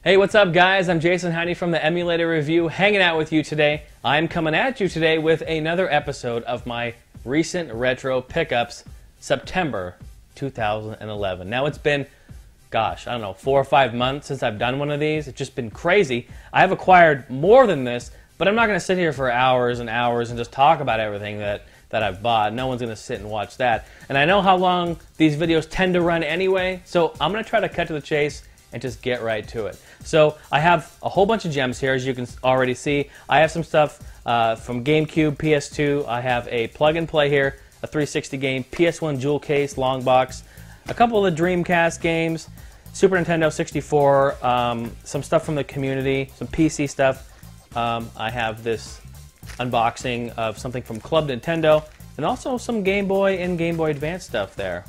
Hey, what's up guys? I'm Jason Heine from the Emulator Review, hanging out with you today. I'm coming at you today with another episode of my recent retro pickups, September 2011. Now it's been, gosh, I don't know, 4 or 5 months since I've done one of these. It's just been crazy. I have acquired more than this, but I'm not going to sit here for hours and hours and just talk about everything that I've bought. No one's going to sit and watch that. And I know how long these videos tend to run anyway, so I'm going to try to cut to the chase and just get right to it. So I have a whole bunch of gems here, as you can already see. I have some stuff from GameCube, PS2. I have a plug-and-play here, a 360 game, PS1 jewel case, long box, a couple of the Dreamcast games, Super Nintendo 64, some stuff from the community, some PC stuff. I have this unboxing of something from Club Nintendo, and also some Game Boy and Game Boy Advance stuff there.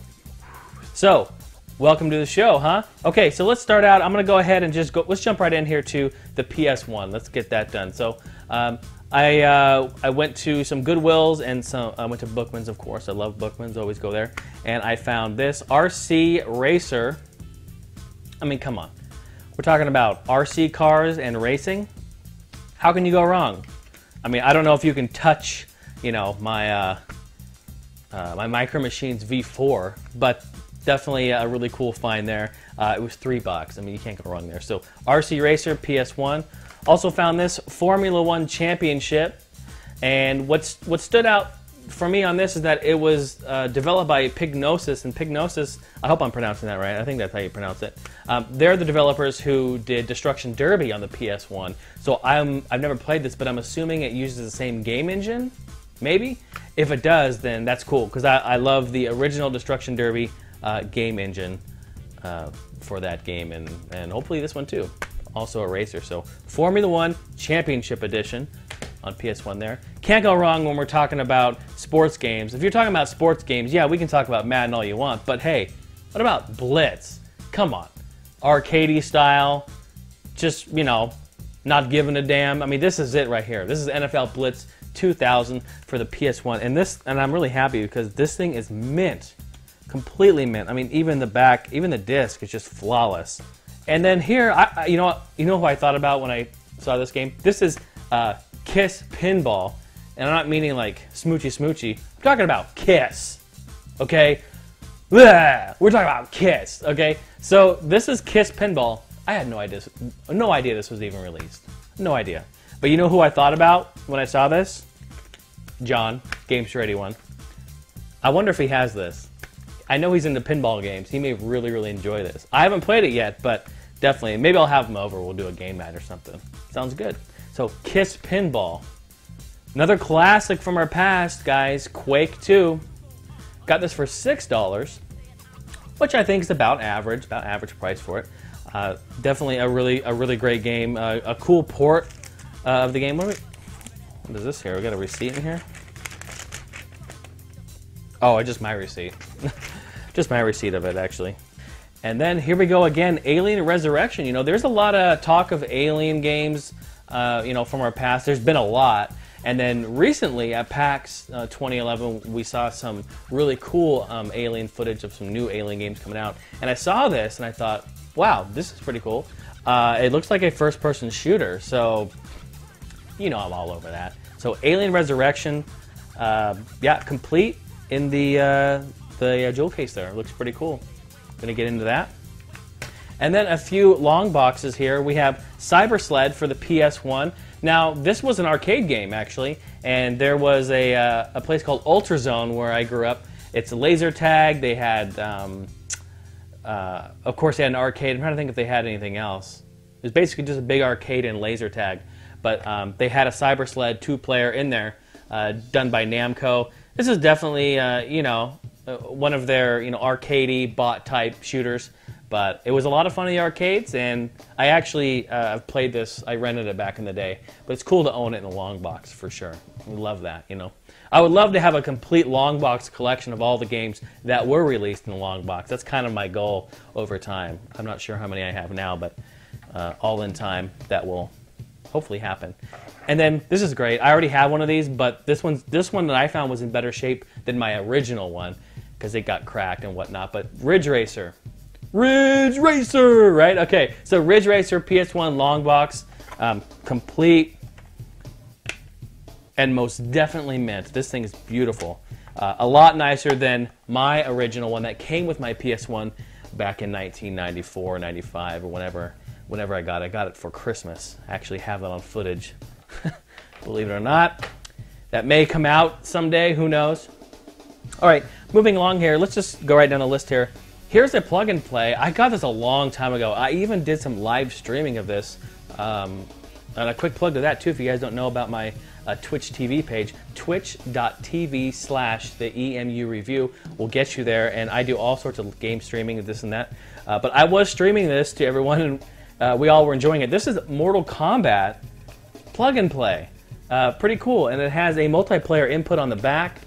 So, welcome to the show, huh? Okay, so let's start out. I'm going to go ahead and let's jump right in here to the PS1. Let's get that done. So I went to some Goodwills and I went to Bookman's, of course. I love Bookman's, always go there. And I found this RC Racer. I mean, come on. We're talking about RC cars and racing. How can you go wrong? I mean, I don't know if you can touch, you know, my Micro Machines V4, but definitely a really cool find there. It was $3. I mean, you can't go wrong there. So, RC Racer, PS1. Also found this Formula One Championship. And what stood out for me on this is that it was developed by Pignosis. And Pignosis, I hope I'm pronouncing that right. I think that's how you pronounce it. They're the developers who did Destruction Derby on the PS1. So I've never played this, but I'm assuming it uses the same game engine. Maybe? If it does, then that's cool. Because I love the original Destruction Derby game engine for that game, and hopefully this one too. Also a racer. So Formula One Championship Edition on PS1 there. Can't go wrong when we're talking about sports games. If you're talking about sports games, yeah, we can talk about Madden all you want, but hey, what about Blitz? Come on. Arcadey style, just, you know, not giving a damn. I mean, this is it right here. This is NFL Blitz 2000 for the PS1, and I'm really happy because this thing is mint. Completely mint. I mean, even the back, even the disc is just flawless. And then here, you know who I thought about when I saw this game? This is Kiss Pinball, and I'm not meaning like smoochy smoochy. I'm talking about Kiss. Okay, blah, we're talking about Kiss. Okay, so this is Kiss Pinball. I had no idea this was even released. No idea. But you know who I thought about when I saw this? John, Gamester81. I wonder if he has this. I know he's into pinball games. He may really enjoy this. I haven't played it yet, but definitely. Maybe I'll have him over. We'll do a game night or something. Sounds good. So, Kiss Pinball. Another classic from our past, guys. Quake 2. Got this for $6, which I think is about average price for it. Definitely a really great game. A cool port of the game. What is this here? We got a receipt in here? Oh, just my receipt. Just my receipt of it, actually. And then here we go again, Alien Resurrection. You know, there's a lot of talk of Alien games, you know, from our past. There's been a lot. And then recently at PAX 2011, we saw some really cool Alien footage of some new Alien games coming out. And I saw this and I thought, wow, this is pretty cool. It looks like a first-person shooter, so you know I'm all over that. So Alien Resurrection, yeah, complete in the jewel case there. It looks pretty cool. Gonna get into that. And then a few long boxes here. We have Cyber Sled for the PS1. Now, this was an arcade game, actually, and there was a place called Ultrazone where I grew up. It's a laser tag. They had, of course, they had an arcade. I'm trying to think if they had anything else. It was basically just a big arcade and laser tag. But they had a Cyber Sled 2-player in there, done by Namco. This is definitely, you know, one of their, you know, arcadey bot type shooters, but it was a lot of fun in the arcades, and I actually played this. I rented it back in the day, but it's cool to own it in a long box for sure. We love that, you know. I would love to have a complete long box collection of all the games that were released in the long box. That's kind of my goal over time. I'm not sure how many I have now, but all in time that will hopefully happen. And then this is great. I already have one of these, but this one that I found was in better shape than my original one because it got cracked and whatnot. But Ridge Racer Ridge Racer, right? Okay, so Ridge Racer PS1 long box, complete and most definitely mint. This thing is beautiful. A lot nicer than my original one that came with my PS1 back in 1994, 95, or whenever I got it. I got it for Christmas. I actually have that on footage. Believe it or not. That may come out someday, who knows? All right, moving along here, let's just go right down the list here. Here's a plug and play. I got this a long time ago. I even did some live streaming of this. And a quick plug to that too, if you guys don't know about my Twitch TV page, twitch.tv/the EMU review will get you there, and I do all sorts of game streaming and this and that. But I was streaming this to everyone, and we all were enjoying it. This is Mortal Kombat plug and play. Pretty cool, and it has a multiplayer input on the back.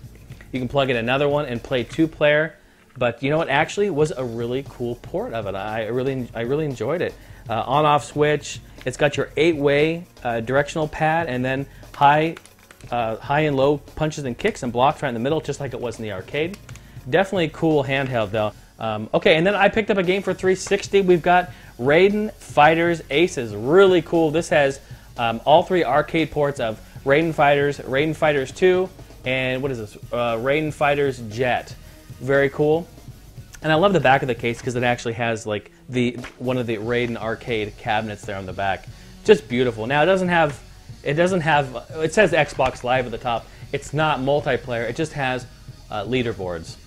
You can plug in another one and play 2-player. But you know what? Actually, was a really cool port of it. I really enjoyed it. On-off switch. It's got your 8-way directional pad, and then high and low punches and kicks and blocks right in the middle, just like it was in the arcade. Definitely cool handheld though. Okay, and then I picked up a game for 360. We've got Raiden Fighters Aces. Really cool. This has all 3 arcade ports of Raiden Fighters 2, and what is this? Raiden Fighters Jet. Very cool. And I love the back of the case because it actually has like one of the Raiden arcade cabinets there on the back. Just beautiful. Now it says Xbox Live at the top. It's not multiplayer. It just has leaderboards.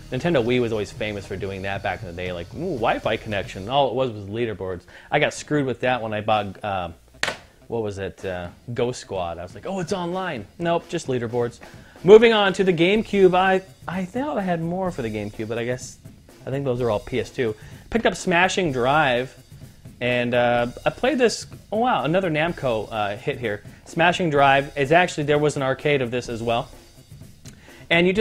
Nintendo Wii was always famous for doing that back in the day, like Wi-Fi connection. All it was leaderboards. I got screwed with that when I bought what was it? Ghost Squad. I was like, oh, it's online. Nope, just leaderboards. Moving on to the GameCube, I thought I had more for the GameCube, but I think those are all PS2. Picked up Smashing Drive, and I played this. Oh wow, another Namco hit here. Smashing Drive is actually, there was an arcade of this as well, and you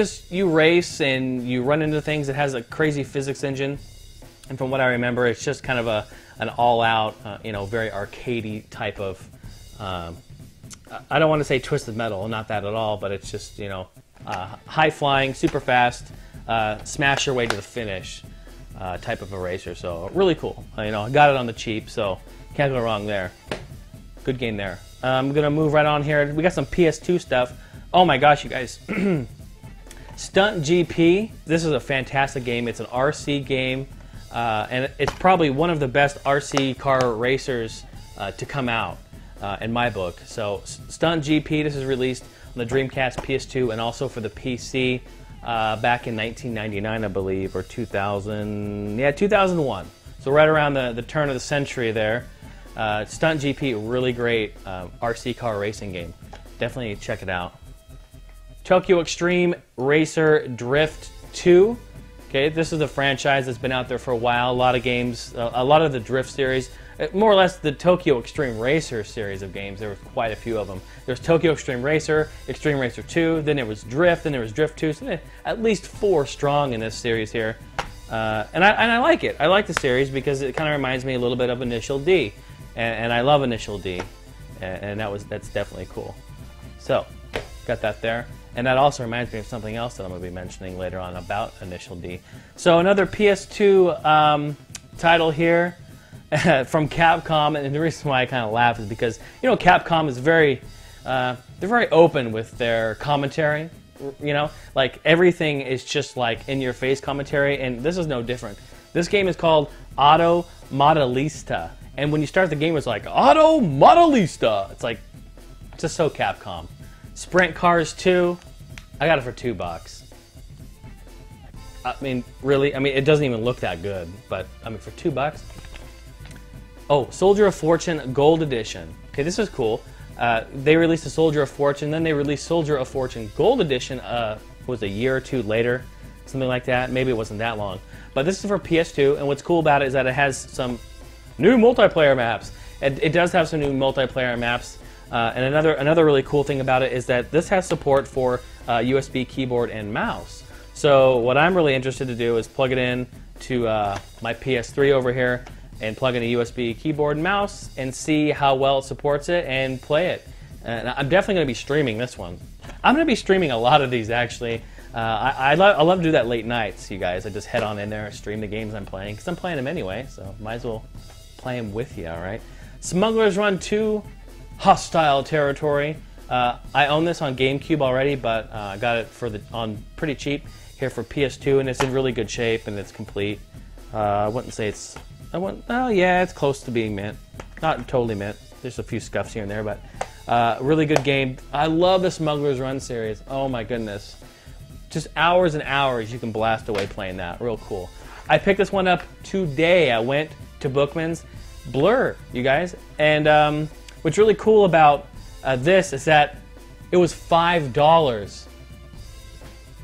race and you run into things. It has a crazy physics engine, and from what I remember, it's just kind of an all-out, very arcadey type of. I don't want to say Twisted Metal, not that at all, but it's just, high flying, super fast, smash your way to the finish type of a racer. So really cool. I got it on the cheap, so can't go wrong there. Good game there. I'm going to move right on here. We got some PS2 stuff. Oh my gosh, you guys. Stunt GP. This is a fantastic game. It's an RC game, and it's probably one of the best RC car racers to come out. In my book. So Stunt GP, this is released on the Dreamcast, PS2, and also for the PC back in 1999, I believe, or 2000. Yeah, 2001. So right around the turn of the century there. Stunt GP, really great RC car racing game. Definitely check it out. Tokyo Extreme Racer Drift 2. Okay, this is a franchise that's been out there for a while. A lot of games, a lot of the Drift series. More or less the Tokyo Extreme Racer series of games. There were quite a few of them. There's Tokyo Extreme Racer 2, then there was Drift, then there was Drift 2. So at least 4 strong in this series here. And I like it. I like the series because it kind of reminds me a little bit of Initial D. And I love Initial D. And that's definitely cool. So, got that there. And that also reminds me of something else that I'm going to be mentioning later on about Initial D. So another PS2 title here. From Capcom, and the reason why I kind of laugh is because Capcom is they're very open with their commentary. Like everything is just like in your face commentary, and this is no different. This game is called Auto Modelista, and when you start the game, it's like Auto Modelista. It's like just so Capcom. Sprint Cars 2, I got it for $2. I mean, really? I mean, it doesn't even look that good, but I mean, for $2. Oh, Soldier of Fortune Gold Edition. Okay, this is cool. They released a Soldier of Fortune, then they released Soldier of Fortune Gold Edition, was a year or two later, something like that. Maybe it wasn't that long. But this is for PS2, and what's cool about it is that it has some new multiplayer maps. It does have some new multiplayer maps. And another really cool thing about it is that this has support for USB keyboard and mouse. So what I'm really interested to do is plug it in to my PS3 over here, and plug in a USB keyboard and mouse and see how well it supports it and play it. And I'm definitely going to be streaming this one. I'm going to be streaming a lot of these actually. I love to do that late nights, you guys. I just head on in there, stream the games I'm playing, because I'm playing them anyway, so might as well play them with you, all right? Smuggler's Run 2, Hostile Territory. I own this on GameCube already, but I got it on pretty cheap here for PS2, and it's in really good shape, and it's complete. I wouldn't say it's... oh, yeah, it's close to being mint. Not totally mint. There's a few scuffs here and there, but really good game. I love the Smuggler's Run series. Oh, my goodness. Just hours and hours you can blast away playing that. Real cool. I picked this one up today. I went to Bookman's Blur, you guys. And what's really cool about this is that it was $5.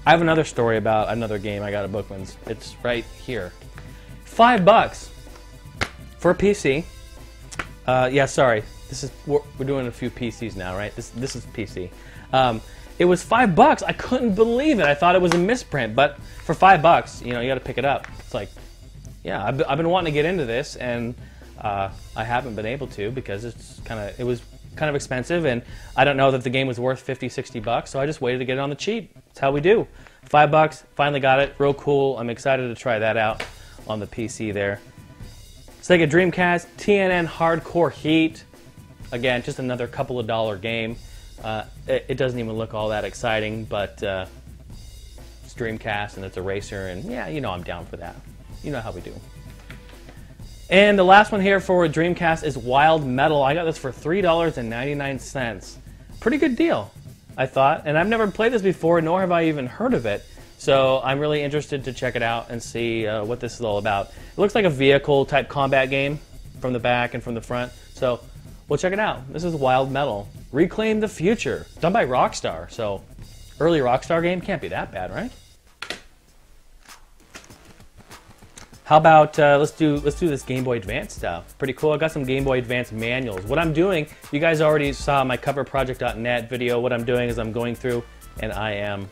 I have another story about another game I got at Bookman's. It's right here. $5 for a PC. Yeah, sorry. We're doing a few PCs now, right? This is PC. It was $5. I couldn't believe it. I thought it was a misprint, but for $5, you got to pick it up. It's like, yeah, I've been wanting to get into this, and I haven't been able to because it was kind of expensive, and I don't know that the game was worth $50-$60, so I just waited to get it on the cheap. That's how we do. $5, finally got it. Real cool. I'm excited to try that out on the PC there. Sega Dreamcast, TNN Hardcore Heat. Again, just another couple of dollar game. It doesn't even look all that exciting, but it's Dreamcast and it's a racer, and yeah, I'm down for that. You know how we do. And the last one here for Dreamcast is Wild Metal. I got this for $3.99. Pretty good deal, I thought. And I've never played this before, nor have I even heard of it. So I'm really interested to check it out and see what this is all about. It looks like a vehicle-type combat game from the back and from the front. So we'll check it out. This is Wild Metal. Reclaim the Future. Done by Rockstar. So early Rockstar game can't be that bad, right? How about let's do this Game Boy Advance stuff. Pretty cool. I got some Game Boy Advance manuals. What I'm doing, you guys already saw my coverproject.net video. What I'm doing is I'm going through and I am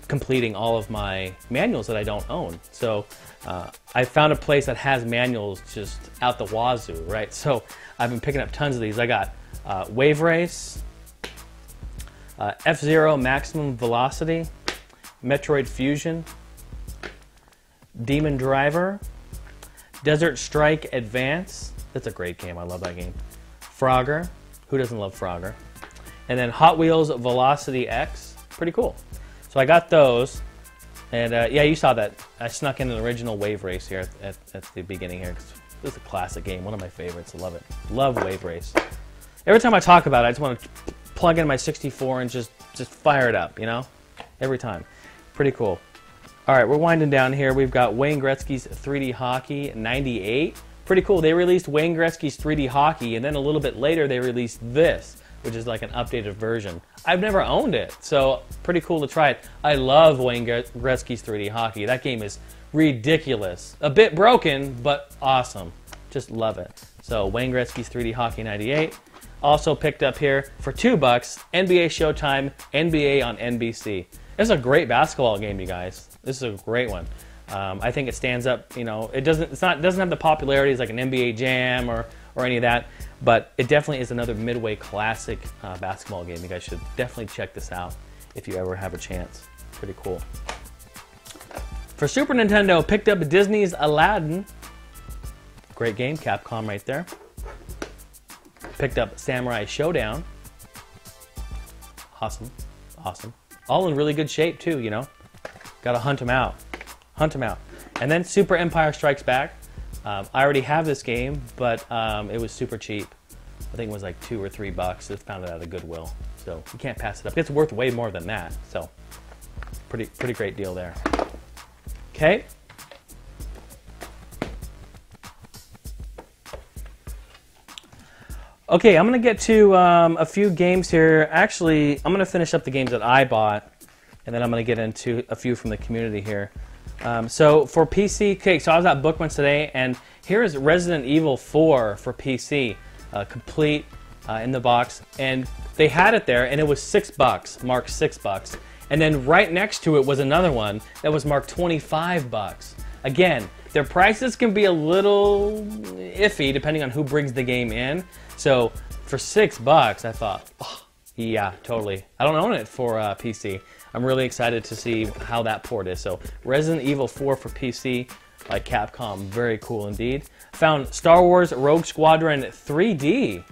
completing all of my manuals that I don't own. So I found a place that has manuals just out the wazoo, right? So I've been picking up tons of these. I got Wave Race, F-Zero Maximum Velocity, Metroid Fusion, Demon Driver, Desert Strike Advance. That's a great game. I love that game. Frogger. Who doesn't love Frogger? And then Hot Wheels Velocity X. Pretty cool. So I got those. And yeah, you saw that. I snuck in an original Wave Race here at the beginning here. This is a classic game. One of my favorites. I love it. Love Wave Race. Every time I talk about it, I just want to plug in my 64 and just fire it up, Every time. Pretty cool. All right, we're winding down here. We've got Wayne Gretzky's 3D Hockey 98. Pretty cool. They released Wayne Gretzky's 3D Hockey, and then a little bit later they released this, which is like an updated version. I've never owned it, so pretty cool to try it. I love Wayne Gretzky's 3D Hockey. That game is ridiculous. A bit broken, but awesome. Just love it. So Wayne Gretzky's 3D Hockey 98. Also picked up here for $2, NBA Showtime, NBA on NBC. This is a great basketball game, you guys. This is a great one. I think it stands up. It doesn't have the popularity as like an NBA Jam or any of that, but it definitely is another midway classic basketball game. You guys should definitely check this out if you ever have a chance. Pretty cool. For Super Nintendo, picked up Disney's Aladdin. Great game, Capcom right there. Picked up Samurai Showdown. Awesome, awesome. All in really good shape too, Gotta hunt them out. Hunt them out. And then Super Empire Strikes Back. I already have this game, but it was super cheap. I think it was like $2 or $3. Just found it at a Goodwill. So you can't pass it up. It's worth way more than that. So pretty great deal there. Okay. Okay, I'm going to get to a few games here. Actually, I'm going to finish up the games that I bought, and then I'm going to get into a few from the community here. So for PC, okay, so I was at Bookman's today, and here is Resident Evil 4 for PC, complete in the box, and they had it there, and it was $6, marked $6, and then right next to it was another one that was marked $25. Again, their prices can be a little iffy depending on who brings the game in. So for $6, I thought, oh, Yeah, totally. I don't own it for PC. I'm really excited to see how that port is. So Resident Evil 4 for PC by Capcom. Very cool indeed. Found Star Wars Rogue Squadron 3D.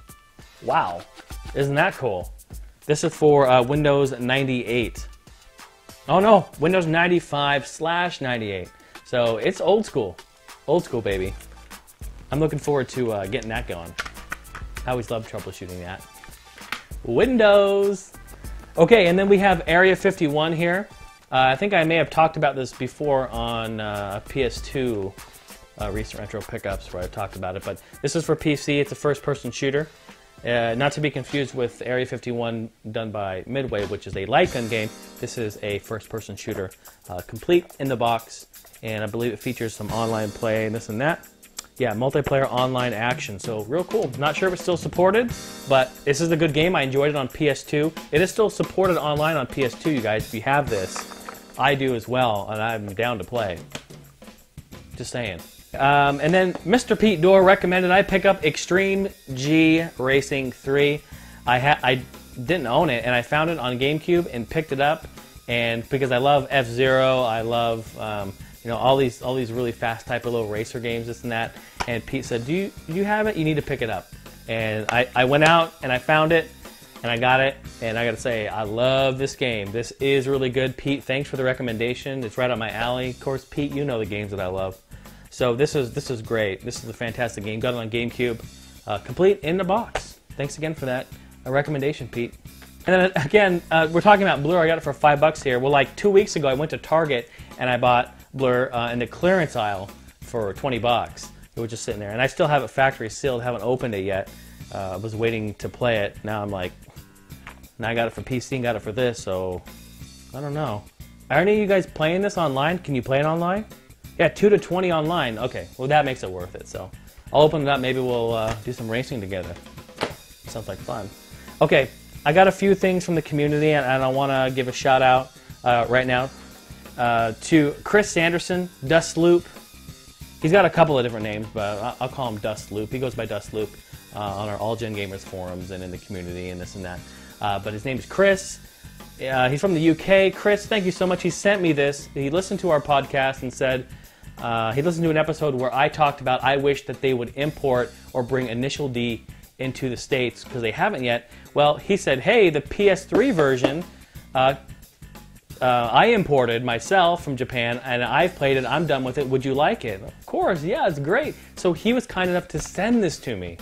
Wow. Isn't that cool? This is for Windows 98. Oh no, Windows 95/98. So it's old school. Old school, baby. I'm looking forward to getting that going. I always love troubleshooting that. Windows. Okay, and then we have Area 51 here. I think I may have talked about this before on PS2 recent retro pickups where I talked about it, but this is for PC. It's a first-person shooter. Not to be confused with Area 51 done by Midway, which is a light gun game. This is a first-person shooter, complete in the box, and I believe it features some online play and this and that. Yeah, multiplayer online action, so real cool. Not sure if it's still supported, but this is a good game. I enjoyed it on PS2. It is still supported online on PS2, you guys. If you have this, I do as well, and I'm down to play. Just saying. And then Mr. Pete Dorr recommended I pick up Extreme G Racing 3. I didn't own it, and I found it on GameCube and picked it up. And because I love F-Zero, I love you know, all these really fast type of little racer games, this and that. And Pete said, "Do you have it? You need to pick it up." And I went out and I found it, and I got it. And I got to say, I love this game. This is really good. Pete, thanks for the recommendation. It's right up my alley. Of course, Pete, you know the games that I love. So this is great. This is a fantastic game. Got it on GameCube, complete in the box. Thanks again for that recommendation, Pete. And then again, we're talking about Blur. I got it for $5 here. Well, like 2 weeks ago, I went to Target and I bought Blur in the clearance aisle for $20. It was just sitting there, and I still have it factory sealed. Haven't opened it yet. I was waiting to play it. Now I'm like, now I got it for PC and got it for this. So I don't know. Are any of you guys playing this online? Can you play it online? Yeah, 2 to 20 online. Okay, well that makes it worth it. So I'll open it up. Maybe we'll do some racing together. Sounds like fun. Okay, I got a few things from the community, and I want to give a shout out right now to Chris Sanderson, Dust Loop. He's got a couple of different names, but I'll call him Dust Loop. He goes by Dust Loop on our All Gen Gamers forums and in the community and this and that. But his name is Chris. He's from the UK. Chris, thank you so much. He sent me this. He listened to our podcast and said he listened to an episode where I talked about I wish that they would import or bring Initial D into the States because they haven't yet. Well, he said, hey, the PS3 version I imported myself from Japan, and I've played it. I'm done with it. Would you like it? Of course, yeah, it's great. So he was kind enough to send this to me.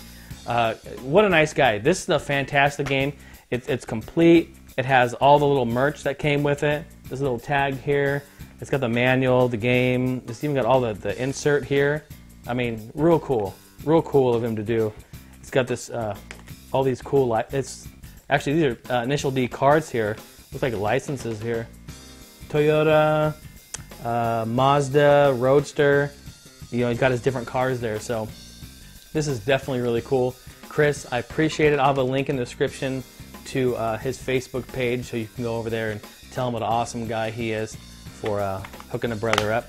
What a nice guy. This is a fantastic game. It's complete. It has all the little merch that came with it. This little tag here. It's got the manual, the game. It's even got all the insert here. I mean, real cool. Real cool of him to do. It's got this, all these cool, it's actually, these are Initial D cards here. Looks like licenses here. Toyota, Mazda, Roadster. You know, he's got his different cars there. So this is definitely really cool. Chris, I appreciate it. I'll have a link in the description to his Facebook page so you can go over there and tell him what an awesome guy he is for hooking a brother up.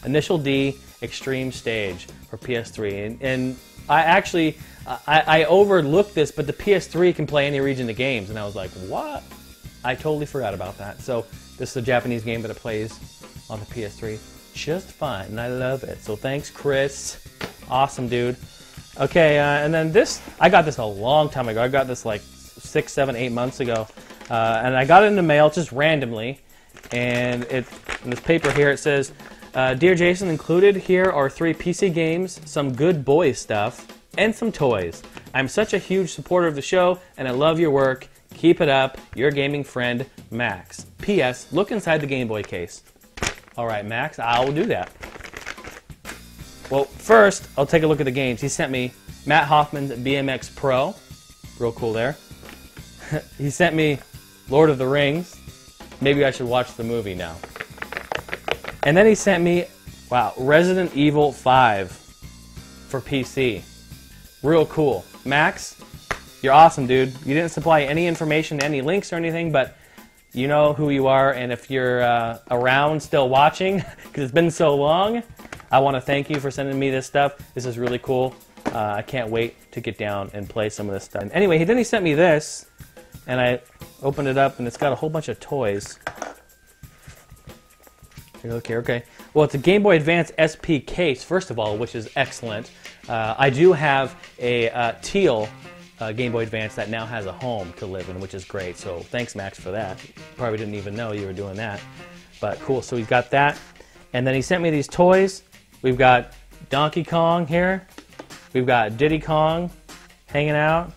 Initial D Extreme Stage for PS3. And I actually, I overlooked this, but the PS3 can play any region of games. And I was like, what? I totally forgot about that. So this is a Japanese game, but it plays on the PS3 just fine, and I love it. So thanks, Chris. Awesome, dude. Okay, and then this, I got this a long time ago. I got this like 6, 7, 8 months ago. And I got it in the mail just randomly. And in this paper here it says, Dear Jason, included here are 3 PC games, some good boy stuff, and some toys. I'm such a huge supporter of the show, and I love your work. Keep it up. Your gaming friend, Max. P.S. Look inside the Game Boy case. All right, Max, I will do that. Well, first, I'll take a look at the games. He sent me Matt Hoffman's BMX Pro. Real cool there. He sent me Lord of the Rings. Maybe I should watch the movie now. And then he sent me, wow, Resident Evil 5 for PC. Real cool. Max, you're awesome, dude. You didn't supply any information, any links or anything, but you know who you are, and if you're around still watching, because it's been so long, I want to thank you for sending me this stuff. This is really cool. I can't wait to get down and play some of this stuff. Anyway, then he sent me this, and Open it up, and it's got a whole bunch of toys. Okay. Well, it's a Game Boy Advance SP case, first of all, which is excellent. I do have a teal Game Boy Advance that now has a home to live in, which is great. So thanks, Max, for that. Probably didn't even know you were doing that. But cool, so we've got that. And then he sent me these toys. We've got Donkey Kong here. We've got Diddy Kong hanging out.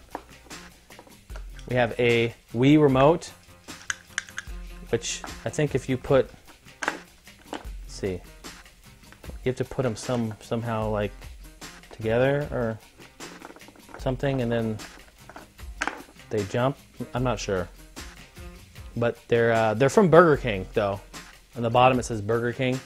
We have a Wii remote, which I think if you put, let's see, you have to put them somehow like together or something, and then they jump. I'm not sure, but they're from Burger King though. On the bottom it says Burger King.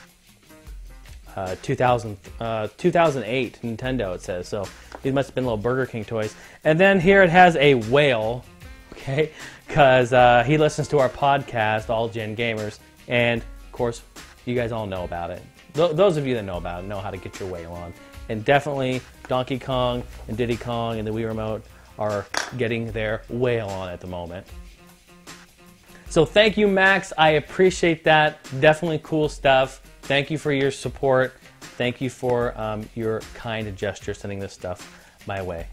2008 Nintendo, it says. So these must have been little Burger King toys. And then here it has a whale, okay, because he listens to our podcast, All Gen Gamers, and of course you guys all know about it. Those of you that know about it know how to get your whale on. And definitely Donkey Kong and Diddy Kong and the Wii Remote are getting their whale on at the moment. So thank you, Max. I appreciate that. Definitely cool stuff. Thank you for your support. Thank you for your kind gesture sending this stuff my way.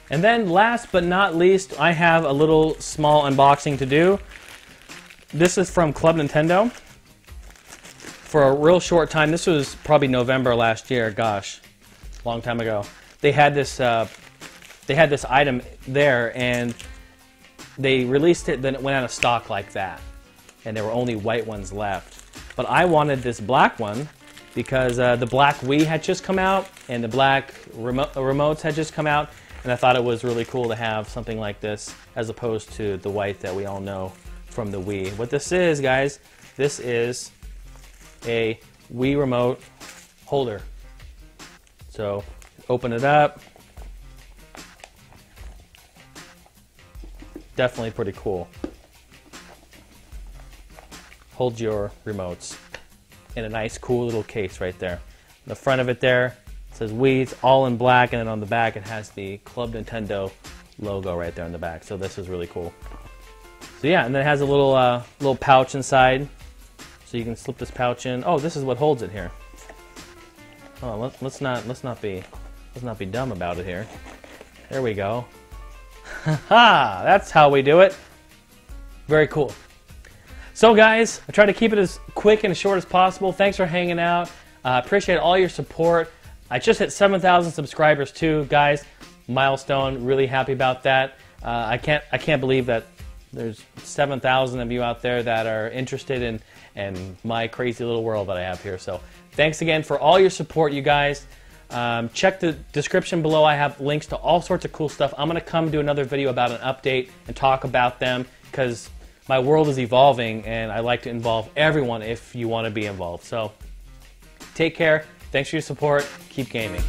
And then last but not least, I have a little small unboxing to do. This is from Club Nintendo. For a real short time, this was probably November last year, gosh, long time ago. They had this item there, and they released it, then it went out of stock like that. And there were only white ones left. But I wanted this black one because the black Wii had just come out and the black remotes had just come out, and I thought it was really cool to have something like this as opposed to the white that we all know from the Wii. What this is, guys, this is a Wii remote holder. So open it up. Definitely pretty cool. Hold your remotes in a nice, cool little case right there. The front of it there says Wii. It's all in black, and then on the back it has the Club Nintendo logo right there in the back. So this is really cool. So yeah, and then it has a little pouch inside, so you can slip this pouch in. Oh, this is what holds it here. Oh, let's not be dumb about it here. There we go. Ha! That's how we do it. Very cool. So guys, I try to keep it as quick and as short as possible. Thanks for hanging out. Appreciate all your support. I just hit 7,000 subscribers too, guys. Milestone. Really happy about that. I can't believe that there's 7,000 of you out there that are interested in my crazy little world that I have here. So thanks again for all your support, you guys. Check the description below. I have links to all sorts of cool stuff. I'm going to come do another video about an update and talk about them because my world is evolving, and I like to involve everyone if you want to be involved. So take care. Thanks for your support. Keep gaming.